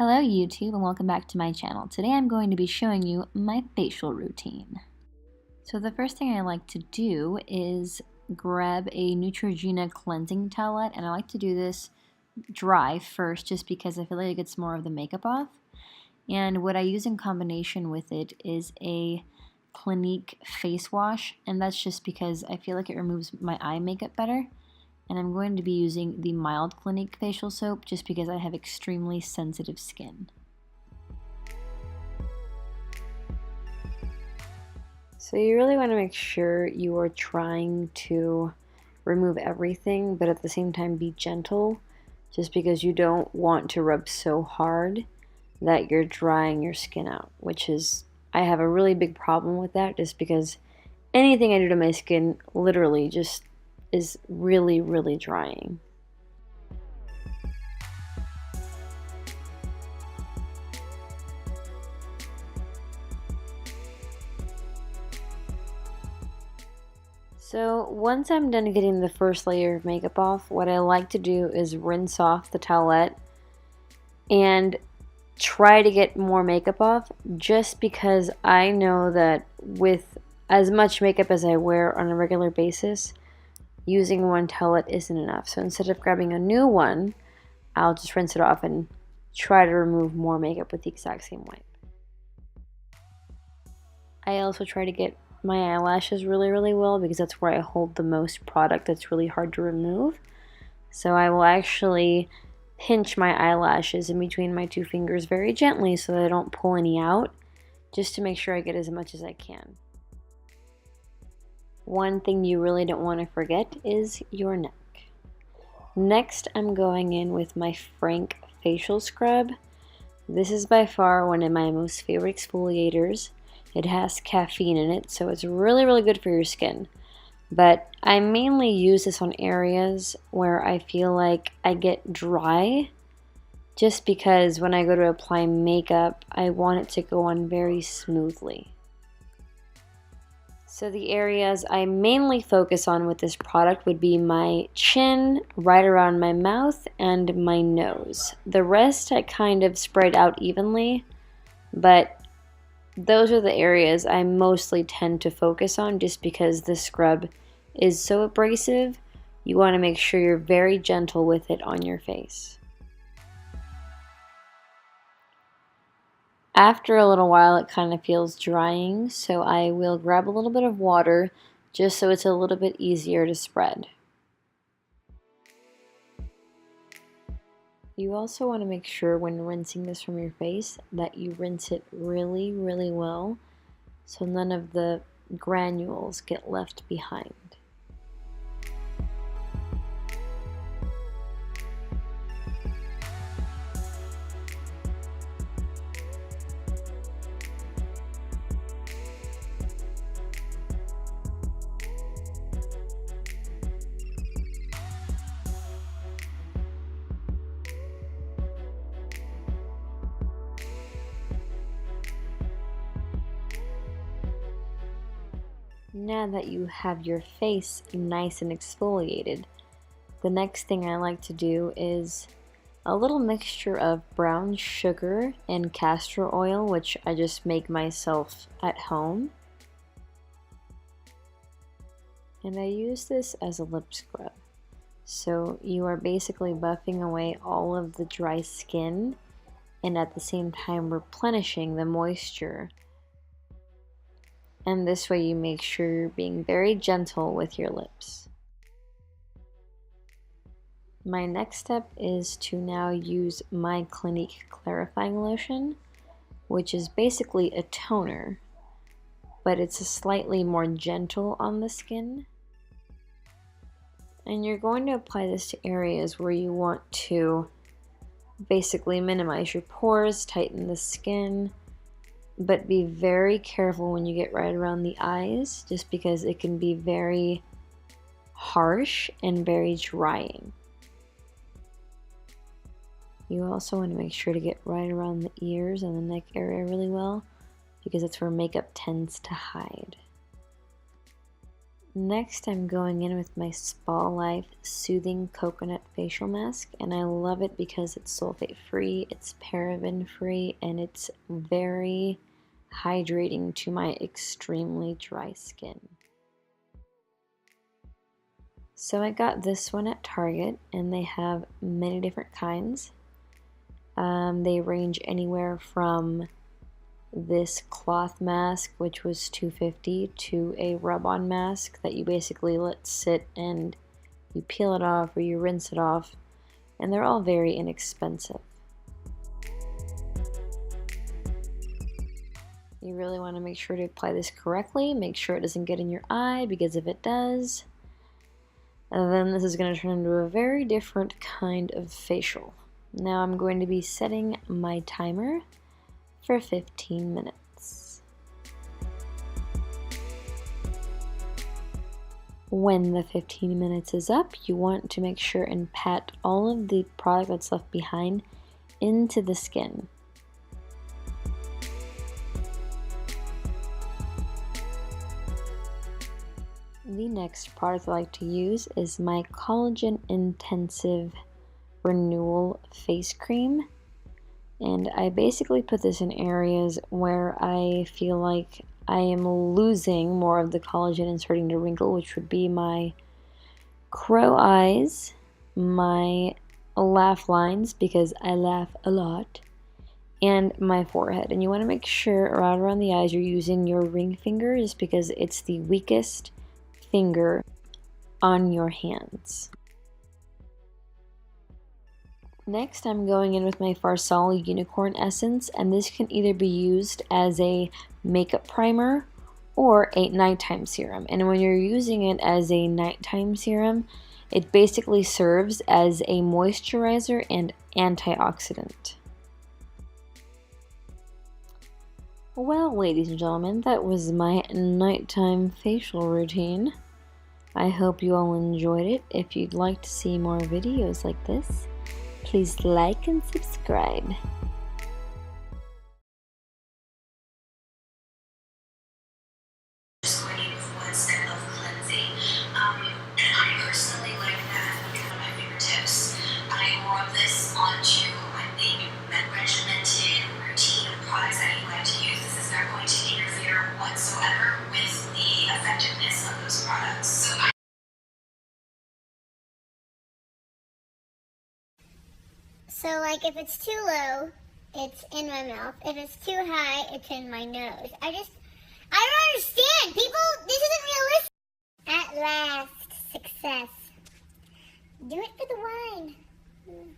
Hello YouTube and welcome back to my channel. Today I'm going to be showing you my facial routine. So the first thing I like to do is grab a Neutrogena cleansing towelette, and I like to do this dry first just because I feel like it gets more of the makeup off. And what I use in combination with it is a Clinique face wash, and that's just because I feel like it removes my eye makeup better. And I'm going to be using the mild Clinique facial soap just because I have extremely sensitive skin. So you really want to make sure you are trying to remove everything, but at the same time be gentle, just because you don't want to rub so hard that you're drying your skin out, which is, I have a really big problem with that just because anything I do to my skin literally just is really drying. So once I'm done getting the first layer of makeup off, what I like to do is rinse off the towelette and try to get more makeup off, just because I know that with as much makeup as I wear on a regular basis, using one towelette isn't enough. So instead of grabbing a new one, I'll just rinse it off and try to remove more makeup with the exact same wipe. I also try to get my eyelashes really well because that's where I hold the most product that's really hard to remove. So I will actually pinch my eyelashes in between my two fingers very gently so that I don't pull any out, just to make sure I get as much as I can. One thing you really don't want to forget is your neck. Next, I'm going in with my Frank facial scrub. This is by far one of my most favorite exfoliators. It has caffeine in it, so it's really good for your skin. But I mainly use this on areas where I feel like I get dry, just because when I go to apply makeup, I want it to go on very smoothly. So the areas I mainly focus on with this product would be my chin, right around my mouth, and my nose. The rest I kind of spread out evenly, but those are the areas I mostly tend to focus on just because this scrub is so abrasive. You want to make sure you're very gentle with it on your face. After a little while, it kind of feels drying, so I will grab a little bit of water just so it's a little bit easier to spread. You also want to make sure when rinsing this from your face that you rinse it really well so none of the granules get left behind. Now that you have your face nice and exfoliated, the next thing I like to do is a little mixture of brown sugar and castor oil, which I just make myself at home. And I use this as a lip scrub. So you are basically buffing away all of the dry skin and at the same time replenishing the moisture. And this way you make sure you're being very gentle with your lips. My next step is to now use my Clinique clarifying lotion, which is basically a toner, but it's a slightly more gentle on the skin. And you're going to apply this to areas where you want to basically minimize your pores, tighten the skin, but be very careful when you get right around the eyes, just because it can be very harsh and very drying. You also want to make sure to get right around the ears and the neck area really well, because that's where makeup tends to hide. Next, I'm going in with my Spa Life Soothing Coconut Facial Mask, and I love it because it's sulfate-free, it's paraben-free, and it's very hydrating to my extremely dry skin. So I got this one at Target, and they have many different kinds. They range anywhere from this cloth mask, which was $2.50, to a rub-on mask that you basically let sit and you peel it off or you rinse it off, and they're all very inexpensive. You really want to make sure to apply this correctly, make sure it doesn't get in your eye, because if it does, then this is going to turn into a very different kind of facial. Now I'm going to be setting my timer for 15 minutes. When the 15 minutes is up, you want to make sure and pat all of the product that's left behind into the skin. The next product I like to use is my Collagen Intensive Renewal Face Cream. And I basically put this in areas where I feel like I am losing more of the collagen and starting to wrinkle, which would be my crow eyes, my laugh lines, because I laugh a lot, and my forehead. And you want to make sure right around the eyes you're using your ring finger, just because it's the weakest finger on your hands. Next, I'm going in with my Farsali Unicorn Essence, and this can either be used as a makeup primer or a nighttime serum. And when you're using it as a nighttime serum, it basically serves as a moisturizer and antioxidant. Well, ladies and gentlemen, that was my nighttime facial routine. I hope you all enjoyed it. If you'd like to see more videos like this, please like and subscribe. Just going in with one step of cleansing. And I personally like that on my fingertips. I rub this onto a big regimented routine of products that you like to use. This is not going to interfere whatsoever with the effectiveness of those products. So like if it's too low, it's in my mouth. If it's too high, it's in my nose. I don't understand. People, this isn't realistic. At last, success. Do it for the wine.